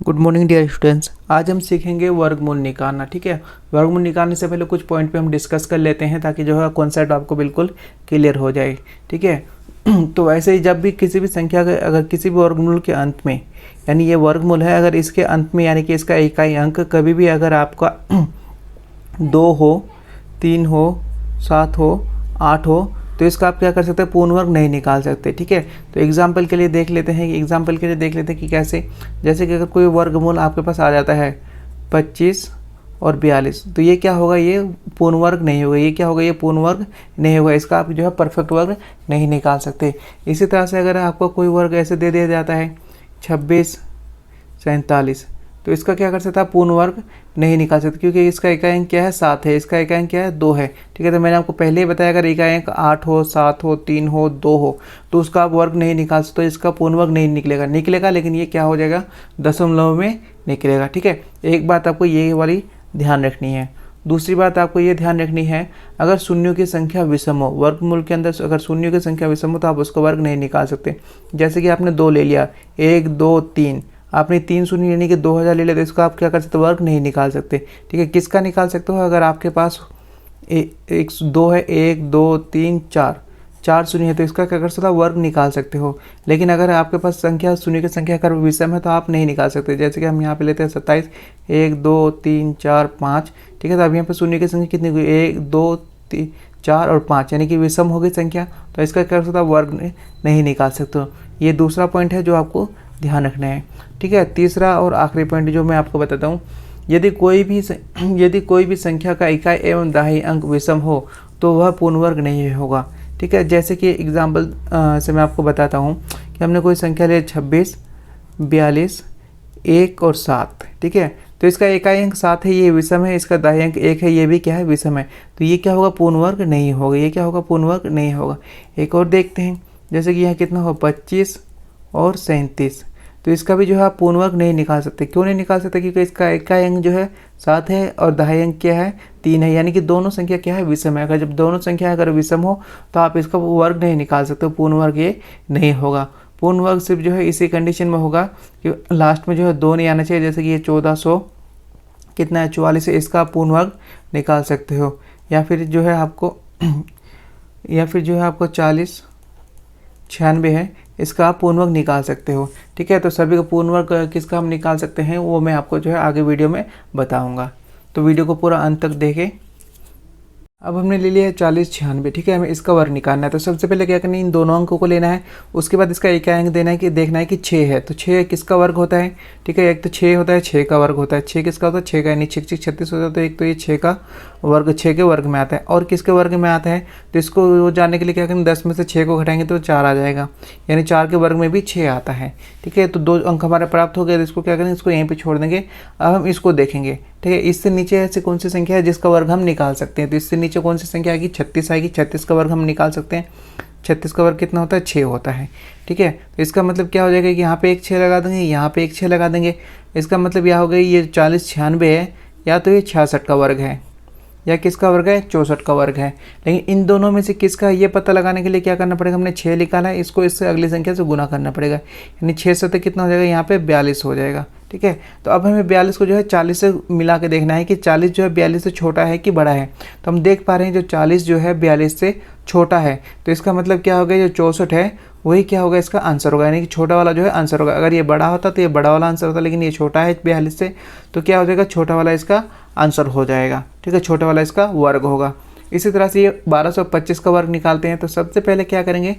Good morning dear students. आज हम सीखेंगे वर्गमूल निकालना। ठीक है, वर्गमूल निकालने से पहले कुछ पॉइंट पे हम डिस्कस कर लेते हैं ताकि जो है कॉन्सेप्ट आपको बिल्कुल क्लियर हो जाए। ठीक है तो वैसे ही जब भी किसी भी संख्या का अगर किसी भी वर्गमूल के अंत में, यानी ये वर्गमूल है, अगर इसके अंत में यानी कि इसका इकाई अंक कभी भी अगर आपका 2 हो, 3 हो, 7 हो, 8 हो, तो इसका आप क्या कर सकते हैं, पूर्ण वर्ग नहीं निकाल सकते। ठीक है, तो एग्जाम्पल के लिए देख लेते हैं कि कैसे। जैसे कि अगर कोई वर्गमूल आपके पास आ जाता है 25 और 42, तो ये क्या होगा, ये पूर्ण वर्ग नहीं होगा। ये क्या होगा, ये पूर्ण वर्ग नहीं होगा। इसका आप जो है परफेक्ट वर्ग नहीं निकाल सकते। इसी तरह से अगर आपको कोई वर्ग ऐसे दे दिया जाता है 26, 47, तो इसका क्या कर सकता है, पूर्ण वर्ग नहीं निकाल सकते, क्योंकि इसका इकाई अंक क्या है, 7 है, इसका इकाई अंक क्या है, 2 है। ठीक है, तो मैंने आपको पहले ही बताया अगर इकाई अंक 8 हो, 7 हो, 3 हो, 2 हो, तो उसका आप वर्ग नहीं निकाल सकते, तो इसका पूर्ण वर्ग नहीं निकलेगा, लेकिन ये क्या हो जाएगा, दशमलव में निकलेगा। ठीक है, एक बात आपको ये वाली ध्यान रखनी है। दूसरी बात आपको ये ध्यान रखनी है, अगर शून्यों की संख्या विषम हो, वर्गमूल के अंदर अगर शून्यों की संख्या विषम हो तो आप उसका वर्ग नहीं निकाल सकते। जैसे कि आपने 2 ले लिया, 1, 2, 3, आपने 3 शून्य यानी कि 2000 ले लिया, तो इसका आप क्या कर सकते हो, वर्ग नहीं निकाल सकते। ठीक है, किसका निकाल सकते हो, अगर आपके पास एक 2 है, 1, 2, 3, 4 शून्य है, तो इसका क्या कर सकते हो, वर्ग निकाल सकते हो। लेकिन अगर आपके पास संख्या शून्य की संख्या अगर विषम है तो आप नहीं निकाल सकते। जैसे कि हम यहाँ पे लेते हैं 27, 1, 2, 3, 4, 5। ठीक है, तो अब यहाँ पे शून्य की संख्या कितनी हुई, 1, 2, 3, 4 और 5, यानी कि विषम हो गई संख्या, तो इसका क्या कर सकते हो, वर्ग नहीं निकाल सकते हो। ये दूसरा पॉइंट है जो आपको ध्यान रखना है। ठीक है, तीसरा और आखिरी पॉइंट जो मैं आपको बताता हूँ, यदि कोई भी संख्या का इकाई एवं दहाई अंक विषम हो तो वह पूर्ण वर्ग नहीं होगा। ठीक है, जैसे कि एग्जाम्पल से मैं आपको बताता हूँ कि हमने कोई संख्या ले 26, 42, 1 और 7। ठीक है, तो इसका इकाई अंक 7 है, ये विषम है, इसका दहाई अंक 1 है, ये भी क्या है, विषम है, तो ये क्या होगा, पूर्ण वर्ग नहीं होगा। ये क्या होगा, पूर्ण वर्ग नहीं होगा। एक और देखते हैं, जैसे कि यहाँ कितना होगा, 25 और 37, तो इसका भी जो है आप पूर्ण वर्ग नहीं निकाल सकते। क्यों नहीं निकाल सकते, क्योंकि इसका इकाई अंक जो है 7 है और दहाई अंक क्या है, 3 है, यानी कि दोनों संख्या क्या है, विषम है। अगर जब दोनों संख्या अगर विषम हो तो आप इसका वर्ग नहीं निकाल सकते, पूर्ण वर्ग ये नहीं होगा। पूर्ण वर्ग सिर्फ जो है इसी कंडीशन में होगा कि लास्ट में जो है 2 नहीं आना चाहिए। जैसे कि ये 1400 कितना है, 44 है, इसका पूर्ण वर्ग निकाल सकते हो। या फिर जो है आपको 40, 96 है, इसका आप पूर्ण वर्ग निकाल सकते हो। ठीक है, तो सभी का पूर्ण वर्ग किसका हम निकाल सकते हैं वो मैं आपको जो है आगे वीडियो में बताऊंगा, तो वीडियो को पूरा अंत तक देखें। अब हमने ले लिया है 40, 96। ठीक है, हमें इसका वर्ग निकालना है, तो सबसे पहले क्या करना है, इन दोनों अंकों को लेना है। उसके बाद इसका इकाई अंक देना है कि देखना है कि 6 है, तो 6 किसका वर्ग होता है। ठीक है, एक तो 6 होता है, 6 का वर्ग होता है। 6 किसका होता है, 6 का, यानी 6 6 36 होता है, तो एक तो ये 6 का वर्ग 6 के वर्ग में आता है। और किसके वर्ग में आता है, तो इसको जानने के लिए क्या करेंगे, 10 में से 6 को घटाएंगे तो 4 आ जाएगा, यानी 4 के वर्ग में भी 6 आता है। ठीक है, तो 2 अंक हमारे प्राप्त हो गए, तो इसको क्या करेंगे, इसको यहीं पर छोड़ देंगे। अब हम इसको देखेंगे। ठीक है, इससे नीचे ऐसे कौन सी संख्या है जिसका वर्ग हम निकाल सकते हैं, तो इससे नीचे कौन सी संख्या आएगी, 36 आएगी। 36 का वर्ग हम निकाल सकते हैं। 36 का वर्ग कितना होता है, 6 होता है। ठीक है, तो इसका मतलब क्या हो जाएगा कि यहाँ पे एक 6 लगा देंगे, यहाँ पे एक 6 लगा देंगे। इसका मतलब यह हो गई, ये 40, 96 है, या तो ये 66 का वर्ग है, या किसका वर्ग है, 64 का वर्ग है। लेकिन इन दोनों में से किसका, ये पता लगाने के लिए क्या करना पड़ेगा, हमने 6 निकाला है, इसको इससे अगली संख्या से गुना करना पड़ेगा, यानी 6 से कितना हो जाएगा, यहाँ पे 42 हो जाएगा। ठीक है, तो अब हमें 42 को जो है 40 से मिला के देखना है कि 40 जो है 42 से छोटा है कि बड़ा है। तो हम देख पा रहे हैं जो 40 जो है 42 से छोटा है, तो इसका मतलब क्या होगा, जो 64 है वही क्या होगा, इसका आंसर होगा, यानी कि छोटा वाला जो है आंसर होगा। अगर ये बड़ा होता तो ये बड़ा वाला आंसर होता, लेकिन ये छोटा है 42 से, तो क्या हो जाएगा, छोटा वाला इसका आंसर हो जाएगा। ठीक है, छोटा वाला इसका वर्ग होगा। इसी तरह से ये 1225 का वर्ग निकालते हैं, तो सबसे पहले क्या करेंगे,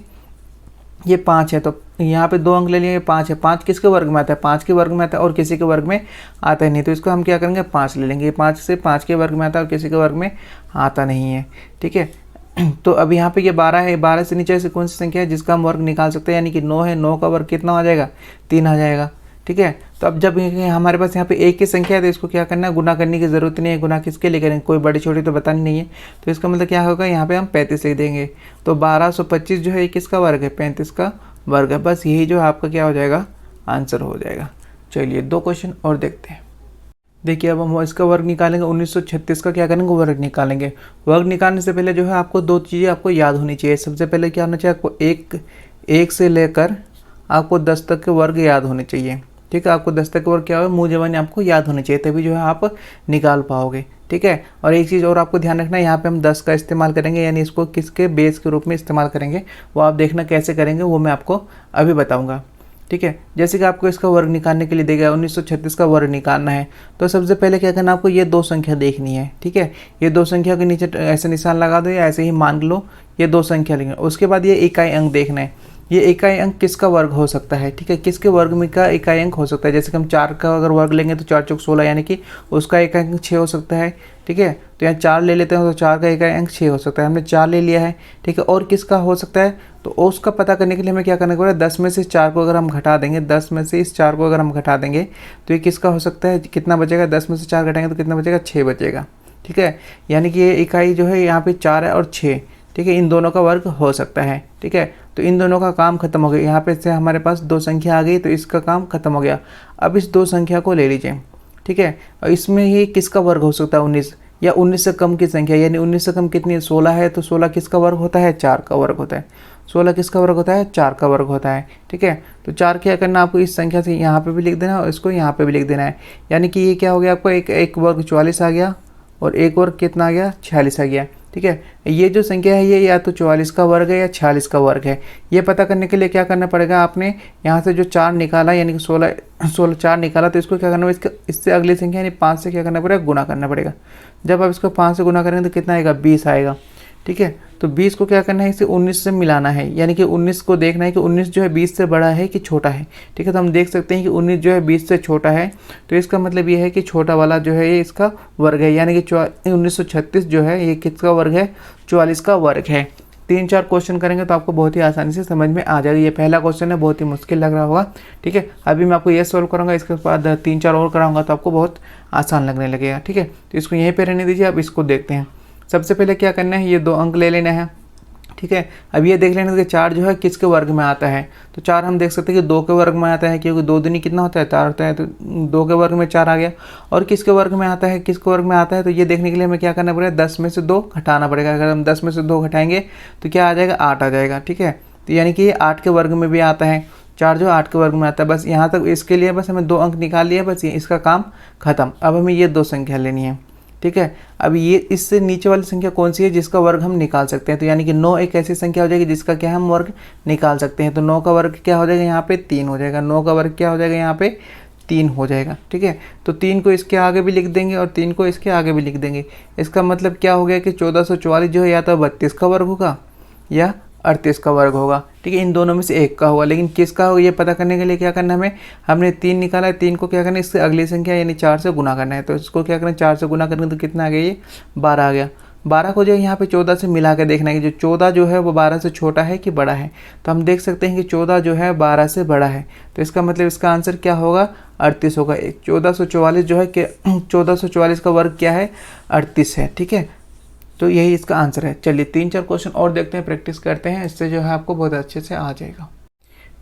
ये 5 है, तो यहाँ पे 2 अंक ले लिए, 5 है, 5 किसके वर्ग में आता है, 5 के वर्ग में आता है, और किसी के वर्ग में आता है नहीं, तो इसको हम क्या करेंगे, 5 ले लेंगे। 5 से 5 के वर्ग में आता है और किसी के वर्ग में आता नहीं है। ठीक है, तो अब यहाँ पे ये 12 है, 12 से नीचे से कौन सी संख्या है जिसका हम वर्ग निकाल सकते हैं, यानी कि 9 है, 9 का वर्ग कितना आ जाएगा, 3 आ जाएगा। ठीक है, तो अब जब हमारे पास यहाँ पे एक की संख्या है तो इसको क्या करना है, गुना करने की जरूरत नहीं है। गुना किसके लिए करेंगे, कोई बड़ी छोटी तो बतानी नहीं है, तो इसका मतलब क्या होगा, यहाँ पे हम 35 लिख देंगे। तो 1225 जो है ये किसका वर्ग है, 35 का वर्ग है। बस यही जो है आपका क्या हो जाएगा, आंसर हो जाएगा। चलिए 2 क्वेश्चन और देखते हैं। देखिए, अब हम इसका वर्ग निकालेंगे, 1936 का क्या करेंगे, वर्ग निकालेंगे। वर्ग निकालने से पहले जो है आपको 2 चीज़ें आपको याद होनी चाहिए। सबसे पहले क्या होना चाहिए, आपको एक से लेकर आपको 10 तक के वर्ग याद होने चाहिए। ठीक है। आपको 10 तक का वर्ग क्या हो, मूल जबानी आपको याद होनी चाहिए, तभी जो है आप निकाल पाओगे। ठीक है। और एक चीज़ और आपको ध्यान रखना है, यहाँ पे हम 10 का इस्तेमाल करेंगे, यानी इसको किसके बेस के रूप में इस्तेमाल करेंगे वो आप देखना कैसे करेंगे, वो मैं आपको अभी बताऊँगा। ठीक है। जैसे कि आपको इसका वर्ग निकालने के लिए देगा 1936 का वर्ग निकालना है, तो सबसे पहले क्या करना, आपको ये दो संख्या देखनी है। ठीक है। ये दो संख्या के नीचे ऐसे निशान लगा दो या ऐसे ही मान लो ये दो संख्या लेंगे। उसके बाद ये इकाई अंक देखना है, ये इकाई अंक किसका वर्ग हो सकता है। ठीक है। किसके वर्ग में का इकाई अंक हो सकता है। जैसे कि हम 4 का अगर वर्ग लेंगे तो 4 चौक 16, यानी कि उसका इकाई अंक 6 हो सकता है। ठीक है। तो यहाँ 4 ले लेते हैं तो 4 का इकाई अंक 6 हो सकता है, हमने 4 ले लिया है। ठीक है। और किसका हो सकता है, तो उसका पता करने के लिए हमें क्या करना पड़ेगा, 10 में से इस 4 को अगर हम घटा देंगे, 10 में से इस 4 को अगर हम घटा देंगे तो ये किसका हो सकता है, कितना बचेगा, 10 में से 4 घटाएंगे तो कितना बचेगा, 6 बचेगा। ठीक है। यानी कि ये इकाई जो है यहाँ पे 4 है और 6। ठीक है। इन दोनों का वर्ग हो सकता है। ठीक है। तो इन दोनों का काम खत्म हो गया, यहाँ पे से हमारे पास दो संख्या आ गई तो इसका काम खत्म हो गया। अब इस दो संख्या को ले लीजिए। ठीक है। और इसमें ही किसका वर्ग हो सकता है, 19 या 19 से कम की संख्या, यानी 19 से कम कितनी है, 16 है, तो 16 किसका वर्ग होता है, 4 का वर्ग होता है। 16 किसका वर्ग होता है, 4 का वर्ग होता है। ठीक है। तो 4 क्या करना, आपको इस संख्या से यहाँ पे भी लिख देना और इसको यहाँ पे भी लिख देना है। यानी कि ये क्या हो गया, आपको एक वर्ग 44 आ गया और एक वर्ग कितना आ गया, 46 आ गया। ठीक है। ये जो संख्या है ये या तो 44 का वर्ग है या 46 का वर्ग है। ये पता करने के लिए क्या करना पड़ेगा, आपने यहाँ से जो 4 निकाला, यानी कि 16 4 निकाला, तो इसको क्या करना है, इससे अगली संख्या यानी 5 से क्या करना पड़ेगा, गुना करना पड़ेगा। जब आप इसको 5 से गुना करेंगे तो कितना आएगा, 20 आएगा। ठीक है। तो 20 को क्या करना है, इसे 19 से मिलाना है, यानी कि 19 को देखना है कि 19 जो है 20 से बड़ा है कि छोटा है। ठीक है। तो हम देख सकते हैं कि 19 जो है 20 से छोटा है, तो इसका मतलब ये है कि छोटा वाला जो है ये इसका वर्ग है, यानी कि 1936 जो है ये किसका वर्ग है, 44 का वर्ग है। 3-4 क्वेश्चन करेंगे तो आपको बहुत ही आसानी से समझ में आ जाएगा। ये पहला क्वेश्चन है, बहुत ही मुश्किल लग रहा होगा। ठीक है। अभी मैं आपको ये सॉल्व करूँगा, इसके बाद 3-4 और कराऊंगा तो आपको बहुत आसान लगने लगेगा। ठीक है। तो इसको यहीं पर रहने दीजिए, अब इसको देखते हैं। सबसे पहले क्या करना है, ये 2 अंक ले लेना है। ठीक है। अब ये देख लेना कि 4 जो है किसके वर्ग में आता है, तो 4 हम देख सकते हैं कि 2 के वर्ग में आता है, क्योंकि 2 दूनी कितना होता है, 4 होता है, तो 2 के वर्ग में 4 आ गया। और किसके वर्ग में आता है, किसके वर्ग में आता है, तो ये देखने के लिए हमें क्या करना पड़ेगा, 10 में से 2 घटाना पड़ेगा। अगर हम 10 में से 2 घटाएंगे तो क्या आ जाएगा, 8 आ जाएगा। ठीक है। तो यानी कि ये 8 के वर्ग में भी आता है, 4 जो 8 के वर्ग में आता है। बस यहाँ तक इसके लिए बस हमें 2 अंक निकाल लिए, बस ये इसका काम खत्म। अब हमें ये 2 संख्या लेनी है। ठीक है। अब ये इससे नीचे वाली संख्या कौन सी है जिसका वर्ग हम निकाल सकते हैं, तो यानी कि 9 एक ऐसी संख्या हो जाएगी जिसका क्या हम वर्ग निकाल सकते हैं। तो 9 का वर्ग क्या हो जाएगा, यहाँ पे 3 हो जाएगा। 9 का वर्ग क्या हो जाएगा, यहाँ पे 3 हो जाएगा। ठीक है। तो 3 को इसके आगे भी लिख देंगे और 3 को इसके आगे भी लिख देंगे। इसका मतलब क्या हो गया कि 1444 जो है या तो 32 का वर्ग होगा या 38 का वर्ग होगा। ठीक है। इन दोनों में से एक का होगा, लेकिन किसका होगा ये पता करने के लिए क्या करना है, हमने 3 निकाला है, 3 को क्या करना है, इससे अगली संख्या यानी 4 से गुना करना है। तो इसको क्या करना है, 4 से गुना करेंगे तो कितना आ गया, ये 12 आ गया। 12 को जो है यहाँ पे 14 से मिला के देखना है कि जो 14 जो है वो 12 से छोटा है कि बड़ा है। तो हम देख सकते हैं कि 14 जो है 12 से बड़ा है, तो इसका मतलब इसका आंसर क्या होगा, 38 होगा। 1444 जो है कि 1444 का वर्ग क्या है, 38 है। ठीक है। तो यही इसका आंसर है। चलिए 3-4 क्वेश्चन और देखते हैं, प्रैक्टिस करते हैं, इससे जो है आपको बहुत अच्छे से आ जाएगा।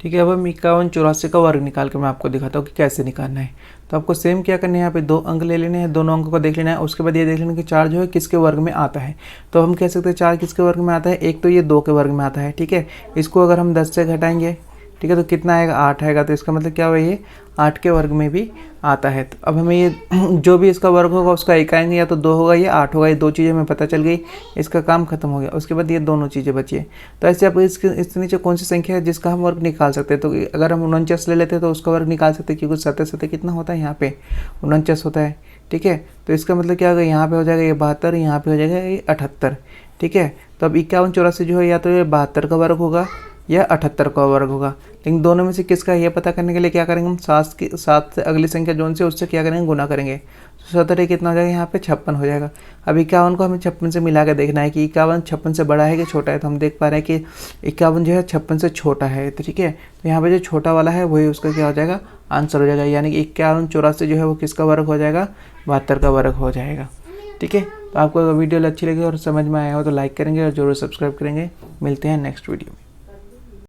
ठीक है। अब हम 51-84 का वर्ग निकाल के मैं आपको दिखाता हूँ कि कैसे निकालना है। तो आपको सेम क्या करना है, यहाँ पे 2 अंक ले लेने हैं, दोनों अंकों को देख लेना है। उसके बाद ये देख लेना कि 4 जो है किसके वर्ग में आता है। तो हम कह सकते हैं 4 किसके वर्ग में आता है, एक तो ये 2 के वर्ग में आता है। ठीक है। इसको अगर हम 10 से घटाएंगे, ठीक है, तो कितना आएगा, 8 आएगा। तो इसका मतलब क्या हुआ, ये 8 के वर्ग में भी आता है। तो अब हमें ये जो भी इसका वर्ग होगा उसका इकाई या तो 2 होगा या 8 होगा। ये 2 चीज़ें हमें पता चल गई, इसका काम खत्म हो गया। उसके बाद ये दोनों चीज़ें बची है। तो ऐसे आप इसके नीचे कौन सी संख्या है जिसका हम वर्ग निकाल सकते हैं, तो अगर हम 49 ले लेते हैं तो उसका वर्ग निकाल सकते हैं, क्योंकि 7 कितना होता है, यहाँ पे 49 होता है। ठीक है। तो इसका मतलब क्या होगा, यहाँ पे हो जाएगा ये 72, यहाँ पे हो जाएगा ये 78। ठीक है। तो अब 51-84 जो है या तो ये 72 का वर्ग होगा या 78 का वर्ग होगा, लेकिन दोनों में से किसका है ये पता करने के लिए क्या करेंगे हम, 7 से अगली संख्या जोन से उससे क्या करेंगे, गुना करेंगे। तो 17 कितना हो जाएगा, यहाँ पे 56 हो जाएगा। अब 51 को हमें 56 से मिला के देखना है कि 51 56 से बड़ा है कि छोटा है। तो हम देख पा रहे हैं कि 51 जो है 56 से छोटा है। तो ठीक है। तो यहाँ पे जो छोटा वाला है वही उसका क्या हो जाएगा, आंसर हो जाएगा। यानी कि 51-84 जो है वो किसका वर्ग हो जाएगा, 72 का वर्ग हो जाएगा। ठीक है। तो आपको अगर वीडियो अच्छी लगी और समझ में आया हो तो लाइक करेंगे और जरूर सब्सक्राइब करेंगे। मिलते हैं नेक्स्ट वीडियो में।